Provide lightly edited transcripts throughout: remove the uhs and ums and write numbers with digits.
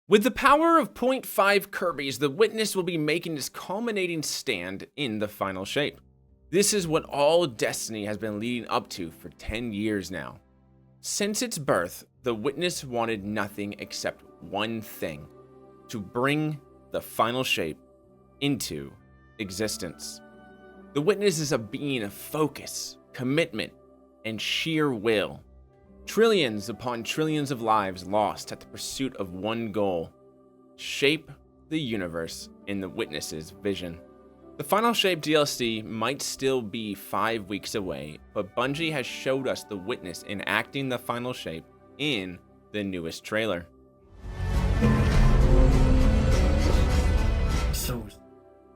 With the power of .5 Kirby's, the Witness will be making his culminating stand in the final shape. This is what all Destiny has been leading up to for 10 years now. Since its birth, the Witness wanted nothing except one thing: to bring the final shape into existence. The Witness is a being of focus, commitment, and sheer will. Trillions upon trillions of lives lost at the pursuit of one goal: shape the universe in the Witness's vision. The Final Shape DLC might still be 5 weeks away, but Bungie has showed us the Witness enacting the Final Shape in the newest trailer.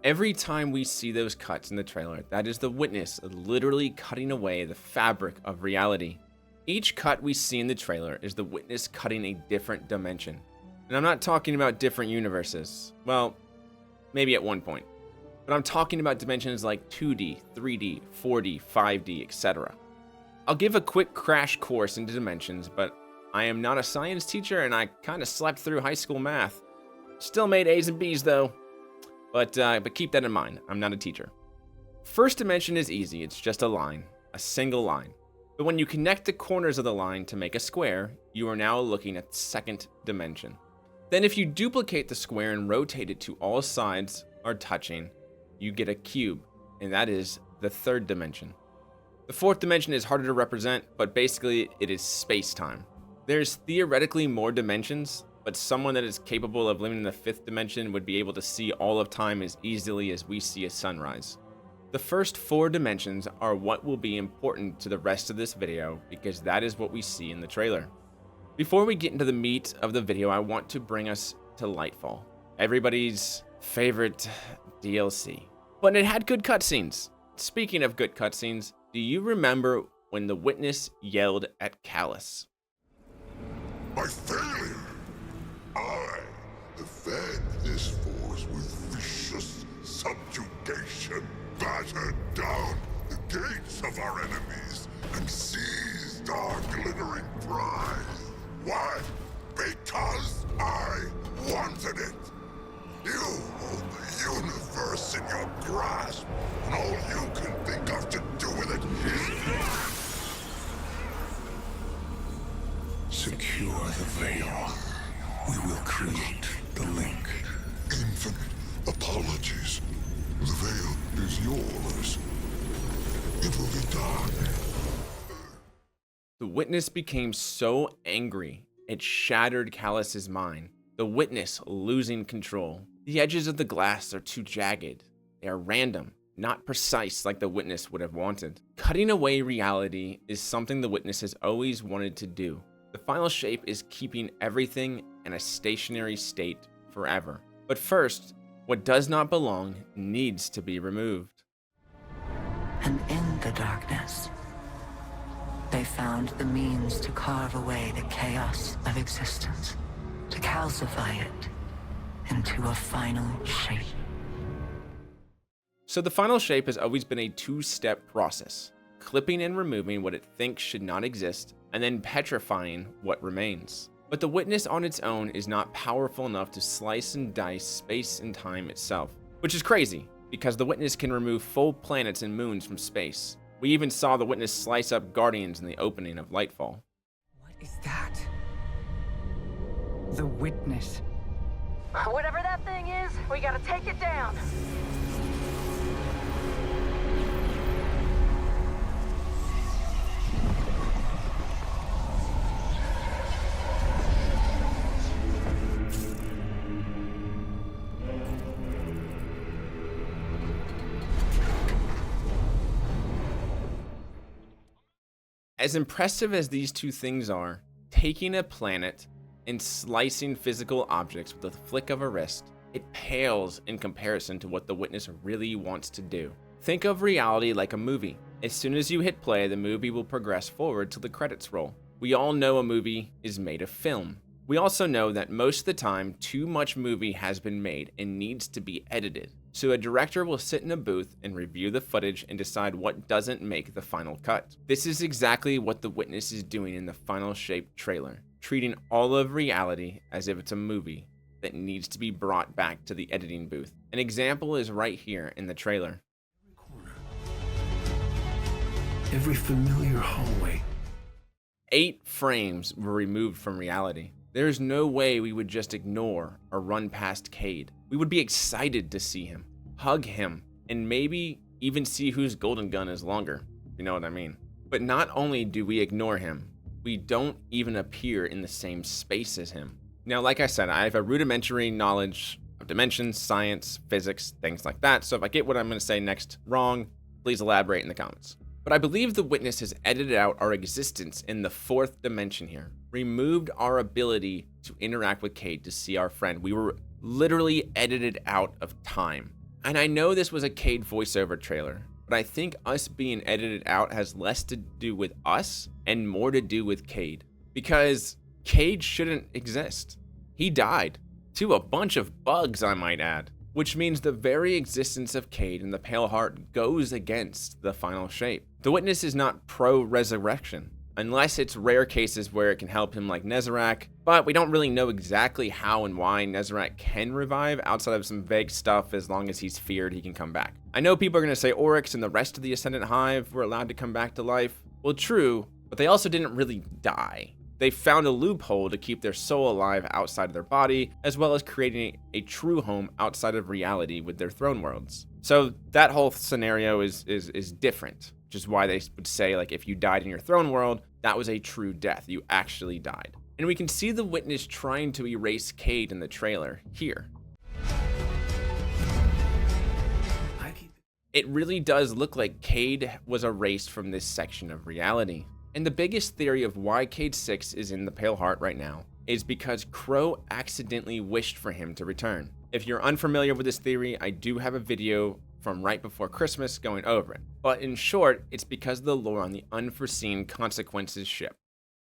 Every time we see those cuts in the trailer, that is the Witness literally cutting away the fabric of reality. Each cut we see in the trailer is the Witness cutting a different dimension. And I'm not talking about different universes. Well, maybe at one point. But I'm talking about dimensions like 2D, 3D, 4D, 5D, etc. I'll give a quick crash course into dimensions, but I am not a science teacher and I kinda slept through high school math. Still made A's and B's though. But keep that in mind, I'm not a teacher. First dimension is easy, it's just a line, a single line. But when you connect the corners of the line to make a square, you are now looking at the second dimension. Then if you duplicate the square and rotate it to all sides are touching, you get a cube, and that is the third dimension. The fourth dimension is harder to represent, but basically it is space-time. There's theoretically more dimensions, but someone that is capable of living in the fifth dimension would be able to see all of time as easily as we see a sunrise. The first 4 dimensions are what will be important to the rest of this video because that is what we see in the trailer. Before we get into the meat of the video, I want to bring us to Lightfall, everybody's favorite DLC. But it had good cutscenes. Speaking of good cutscenes, do you remember when the Witness yelled at Callus? By failure, I have fed this force with vicious subjugation, battered down the gates of our enemies, and seized our glittering prize. Why? Because I wanted it. You hold the universe in your grasp, and all you can think of to do with it is secure the veil. We will create the link. Infinite apologies. The veil is yours. It will be done. The Witness became so angry, it shattered Callus's mind. The Witness losing control. The edges of the glass are too jagged. They are random, not precise like the Witness would have wanted. Cutting away reality is something the Witness has always wanted to do. The final shape is keeping everything in a stationary state forever. But first, what does not belong needs to be removed. And in the darkness, they found the means to carve away the chaos of existence, to calcify it into a final shape. So the final shape has always been a 2-step process: clipping and removing what it thinks should not exist, and then petrifying what remains. But the Witness on its own is not powerful enough to slice and dice space and time itself, which is crazy, because the Witness can remove full planets and moons from space. We even saw the Witness slice up Guardians in the opening of Lightfall. What is that? The Witness. Whatever that thing is, we gotta take it down. As impressive as these two things are, taking a planet and slicing physical objects with a flick of a wrist, it pales in comparison to what the Witness really wants to do. Think of reality like a movie. As soon as you hit play, the movie will progress forward till the credits roll. We all know a movie is made of film. We also know that most of the time, too much movie has been made and needs to be edited. So a director will sit in a booth and review the footage and decide what doesn't make the final cut. This is exactly what the Witness is doing in the Final Shape trailer, treating all of reality as if it's a movie. that needs to be brought back to the editing booth. An example is right here in the trailer. Every familiar hallway. 8 frames were removed from reality. There's no way we would just ignore or run past Cayde. We would be excited to see him, hug him, and maybe even see whose golden gun is longer. You know what I mean? But not only do we ignore him, we don't even appear in the same space as him. Now, like I said, I have a rudimentary knowledge of dimensions, science, physics, things like that, so if I get what I'm going to say next wrong, please elaborate in the comments. But I believe the witness has edited out our existence in the 4th dimension here, removed our ability to interact with Cayde to see our friend. We were literally edited out of time. And I know this was a Cayde voiceover trailer, but I think us being edited out has less to do with us and more to do with Cayde. Because Cayde shouldn't exist. He died. To a bunch of bugs, I might add. Which means the very existence of Cayde in the Pale Heart goes against the final shape. The witness is not pro-resurrection, unless it's rare cases where it can help him like Nezarec, but we don't really know exactly how and why Nezarec can revive outside of some vague stuff. As long as he's feared, he can come back. I know people are going to say Oryx and the rest of the Ascendant Hive were allowed to come back to life. Well, true, but they also didn't really die. They found a loophole to keep their soul alive outside of their body, as well as creating a true home outside of reality with their throne worlds. So that whole scenario is different, which is why they would say, like, if you died in your throne world, that was a true death. You actually died. And we can see the witness trying to erase Cayde in the trailer here. It really does look like Cayde was erased from this section of reality. And the biggest theory of why Cayde 6 is in the Pale Heart right now is because Crow accidentally wished for him to return. If you're unfamiliar with this theory, I do have a video from right before Christmas going over it. But in short, it's because of the lore on the Unforeseen Consequences ship.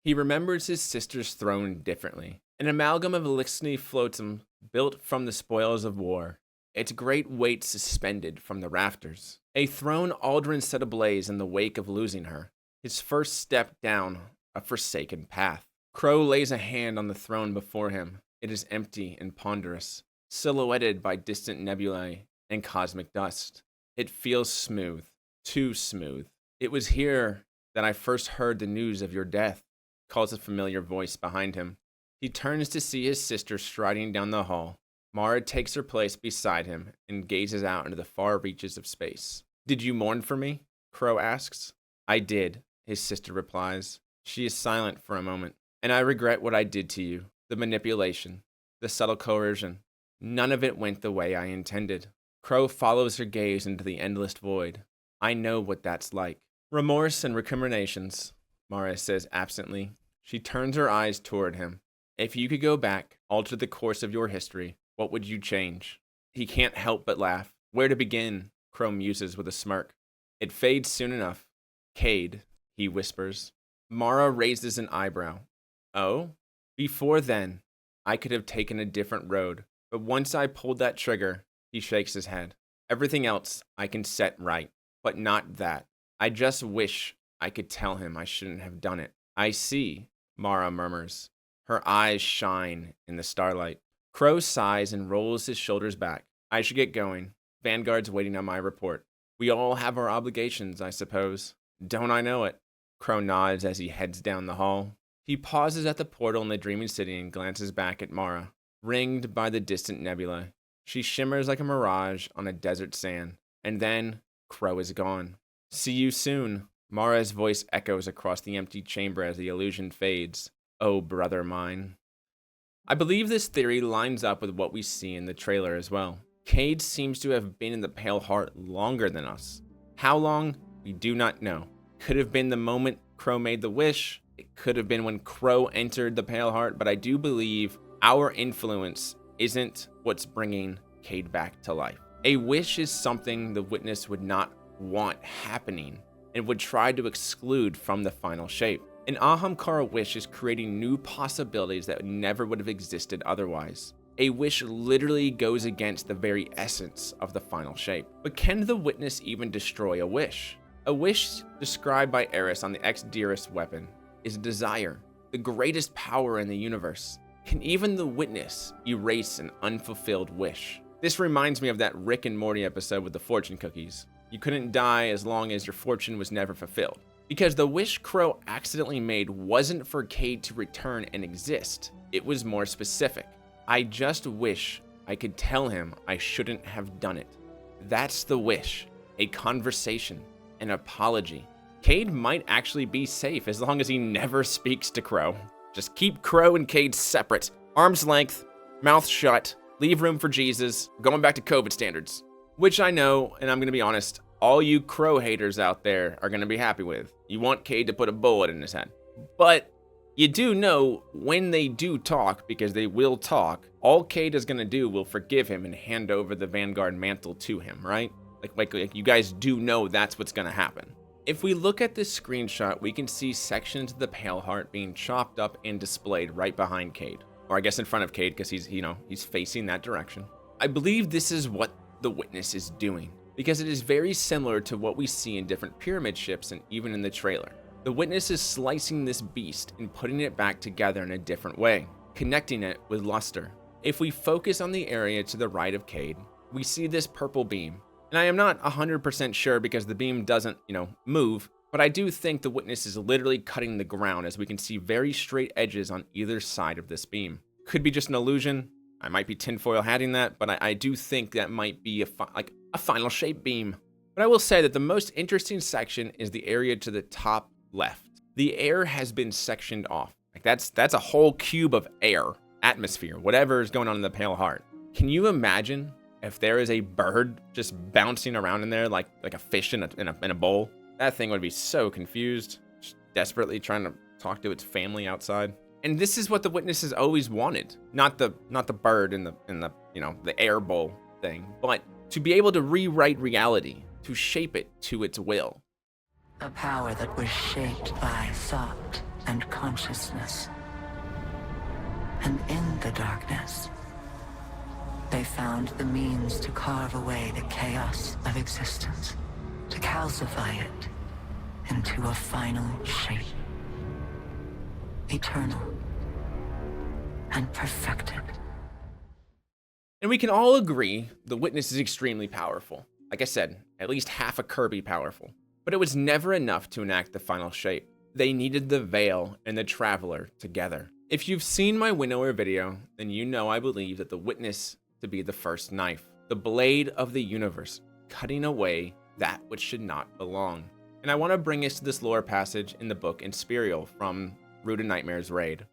He remembers his sister's throne differently. An amalgam of Elixir flotsam built from the spoils of war. Its great weight suspended from the rafters. A throne Aldrin set ablaze in the wake of losing her. His first step down a forsaken path. Crow lays a hand on the throne before him. It is empty and ponderous, silhouetted by distant nebulae and cosmic dust. It feels smooth, too smooth. It was here that I first heard the news of your death, calls a familiar voice behind him. He turns to see his sister striding down the hall. Mara takes her place beside him and gazes out into the far reaches of space. Did you mourn for me? Crow asks. I did. His sister replies. She is silent for a moment. And I regret what I did to you. The manipulation. The subtle coercion. None of it went the way I intended. Crow follows her gaze into the endless void. I know what that's like. Remorse and recriminations, Mara says absently. She turns her eyes toward him. If you could go back, alter the course of your history, what would you change? He can't help but laugh. Where to begin? Crow muses with a smirk. It fades soon enough. Cayde, he whispers. Mara raises an eyebrow. Oh? Before then, I could have taken a different road, but once I pulled that trigger, he shakes his head. Everything else I can set right, but not that. I just wish I could tell him I shouldn't have done it. I see, Mara murmurs. Her eyes shine in the starlight. Crow sighs and rolls his shoulders back. I should get going. Vanguard's waiting on my report. We all have our obligations, I suppose. Don't I know it? Crow nods as he heads down the hall. He pauses at the portal in the Dreaming City and glances back at Mara, ringed by the distant nebula. She shimmers like a mirage on a desert sand. And then, Crow is gone. See you soon. Mara's voice echoes across the empty chamber as the illusion fades. Oh, brother mine. I believe this theory lines up with what we see in the trailer as well. Cayde seems to have been in the Pale Heart longer than us. How long? We do not know. Could have been the moment Crow made the wish. It could have been when Crow entered the Pale Heart, but I do believe our influence isn't what's bringing Cayde back to life. A wish is something the witness would not want happening and would try to exclude from the final shape. An Ahamkara wish is creating new possibilities that never would have existed otherwise. A wish literally goes against the very essence of the final shape. But can the witness even destroy a wish? A wish, described by Eris on the Ex-Dearest weapon, is desire, the greatest power in the universe. Can even the witness erase an unfulfilled wish? This reminds me of that Rick and Morty episode with the fortune cookies. You couldn't die as long as your fortune was never fulfilled. Because the wish Crow accidentally made wasn't for Cayde to return and exist. It was more specific. I just wish I could tell him I shouldn't have done it. That's the wish. A conversation. An apology. Cayde might actually be safe as long as he never speaks to Crow. Just keep Crow and Cayde separate. Arm's length, mouth shut, leave room for Jesus, going back to COVID standards. Which I know, and I'm gonna be honest, all you Crow haters out there are gonna be happy with. You want Cayde to put a bullet in his head. But you do know when they do talk, because they will talk, all Cayde is gonna do will forgive him and hand over the Vanguard mantle to him, right? Like you guys do know that's what's gonna happen. If we look at this screenshot, we can see sections of the Pale Heart being chopped up and displayed right behind Cayde. Or I guess in front of Cayde, because he's facing that direction. I believe this is what the witness is doing, because it is very similar to what we see in different pyramid ships and even in the trailer. The witness is slicing this beast and putting it back together in a different way, connecting it with luster. If we focus on the area to the right of Cayde, we see this purple beam. And I am not 100% sure because the beam doesn't, move, but I do think the witness is literally cutting the ground, as we can see very straight edges on either side of this beam. Could be just an illusion. I might be tinfoil hatting that, but I do think that might be a final shape beam. But I will say that the most interesting section is the area to the top left. The air has been sectioned off. That's a whole cube of air, atmosphere, whatever is going on in the Pale Heart. Can you imagine if there is a bird just bouncing around in there like a fish in a bowl? That thing would be so confused, just desperately trying to talk to its family outside. And this is what the witness has always wanted. Not the bird in the air bowl thing, but to be able to rewrite reality, to shape it to its will. A power that was shaped by thought and consciousness. And in the darkness, they found the means to carve away the chaos of existence, to calcify it into a final shape. Eternal and perfected. And we can all agree the witness is extremely powerful. Like I said, at least half a Kirby powerful. But it was never enough to enact the final shape. They needed the Veil and the Traveler together. If you've seen my Winnower video, then you know I believe that the witness to be the first knife, the blade of the universe, cutting away that which should not belong. And I want to bring us to this lore passage in the book Inspirial from Root of Nightmare's raid.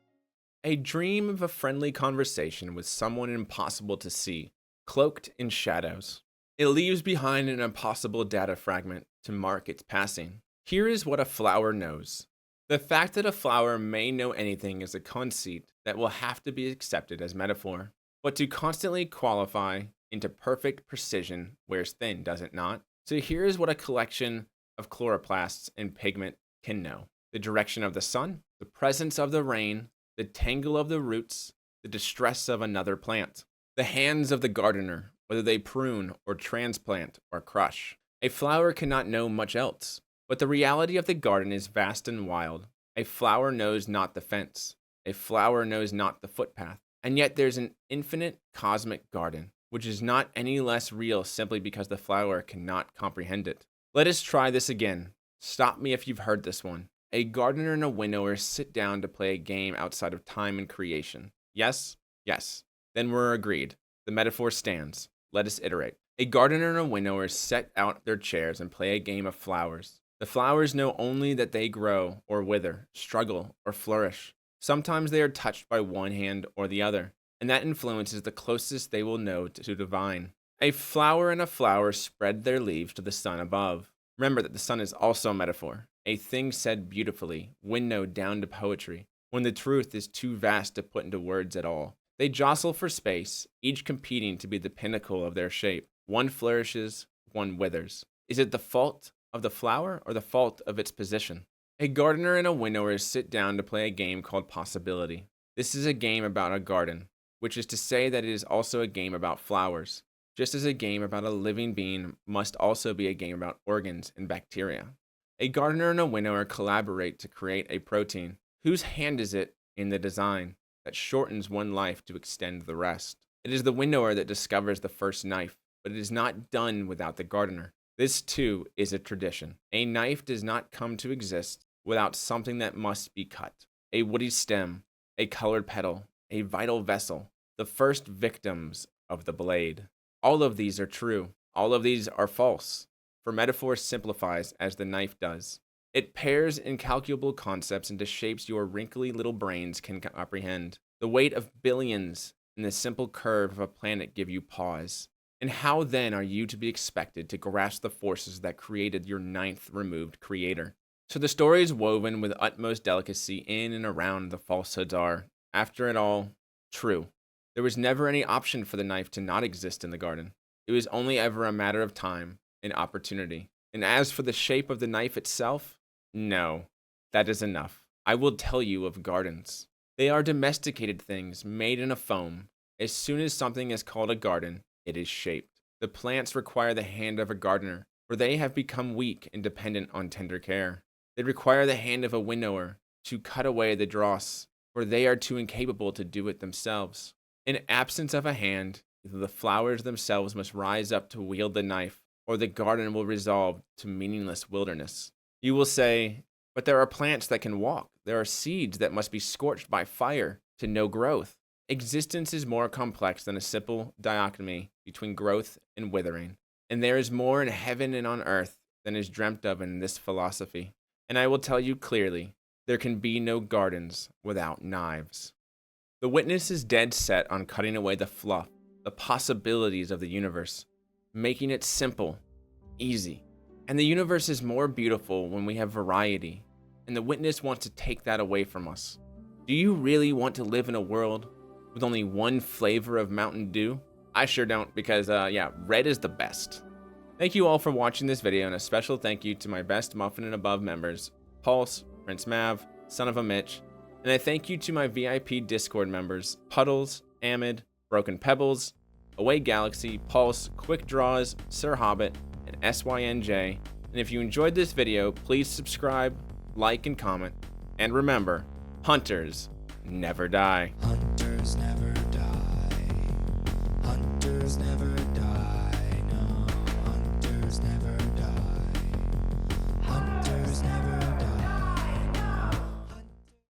A dream of a friendly conversation with someone impossible to see, cloaked in shadows. It leaves behind an impossible data fragment to mark its passing. Here is what a flower knows. The fact that a flower may know anything is a conceit that will have to be accepted as metaphor. But to constantly qualify into perfect precision wears thin, does it not? So here is what a collection of chloroplasts and pigment can know. The direction of the sun, the presence of the rain, the tangle of the roots, the distress of another plant. The hands of the gardener, whether they prune or transplant or crush. A flower cannot know much else, but the reality of the garden is vast and wild. A flower knows not the fence. A flower knows not the footpath. And yet there's an infinite cosmic garden, which is not any less real simply because the flower cannot comprehend it. Let us try this again. Stop me if you've heard this one. A gardener and a winnower sit down to play a game outside of time and creation. Yes? Yes. Then we're agreed. The metaphor stands. Let us iterate. A gardener and a winnower set out their chairs and play a game of flowers. The flowers know only that they grow or wither, struggle or flourish. Sometimes they are touched by one hand or the other, and that influence is the closest they will know to divine. A flower and a flower spread their leaves to the sun above. Remember that the sun is also a metaphor, a thing said beautifully, winnowed down to poetry, when the truth is too vast to put into words at all. They jostle for space, each competing to be the pinnacle of their shape. One flourishes, one withers. Is it the fault of the flower or the fault of its position? A gardener and a winnower sit down to play a game called Possibility. This is a game about a garden, which is to say that it is also a game about flowers, just as a game about a living being must also be a game about organs and bacteria. A gardener and a winnower collaborate to create a protein. Whose hand is it in the design? that shortens one life to extend the rest. It is the winnower that discovers the first knife, but it is not done without the gardener. This too is a tradition. A knife does not come to exist without something that must be cut. A woody stem, a colored petal, a vital vessel, the first victims of the blade. All of these are true. All of these are false. For metaphor simplifies as the knife does. It pairs incalculable concepts into shapes your wrinkly little brains can comprehend. The weight of billions and the simple curve of a planet give you pause. And how then are you to be expected to grasp the forces that created your ninth removed creator? So the story is woven with utmost delicacy in and around the falsehoods are, after it all, true. There was never any option for the knife to not exist in the garden. It was only ever a matter of time and opportunity. And as for the shape of the knife itself, no, that is enough. I will tell you of gardens. They are domesticated things made in a foam. As soon as something is called a garden, it is shaped. The plants require the hand of a gardener, for they have become weak and dependent on tender care. They require the hand of a winnower to cut away the dross, for they are too incapable to do it themselves. In absence of a hand, either the flowers themselves must rise up to wield the knife, or the garden will resolve to meaningless wilderness. You will say, but there are plants that can walk. There are seeds that must be scorched by fire to know growth. Existence is more complex than a simple dichotomy between growth and withering. And there is more in heaven and on earth than is dreamt of in this philosophy. And I will tell you clearly, there can be no gardens without knives. The witness is dead set on cutting away the fluff, the possibilities of the universe, making it simple, easy. And the universe is more beautiful when we have variety, and the witness wants to take that away from us. Do you really want to live in a world with only one flavor of Mountain Dew? I sure don't, because red is the best. Thank you all for watching this video, and a special thank you to my best Muffin and Above members, Pulse, Prince Mav, Son of a Mitch, and I thank you to my VIP Discord members, Puddles, Amid, Broken Pebbles, Away Galaxy, Pulse, Quick Draws, Sir Hobbit, and SYNJ. And if you enjoyed this video, please subscribe, like, and comment. And remember, hunters never die. Hunters never die. Hunters never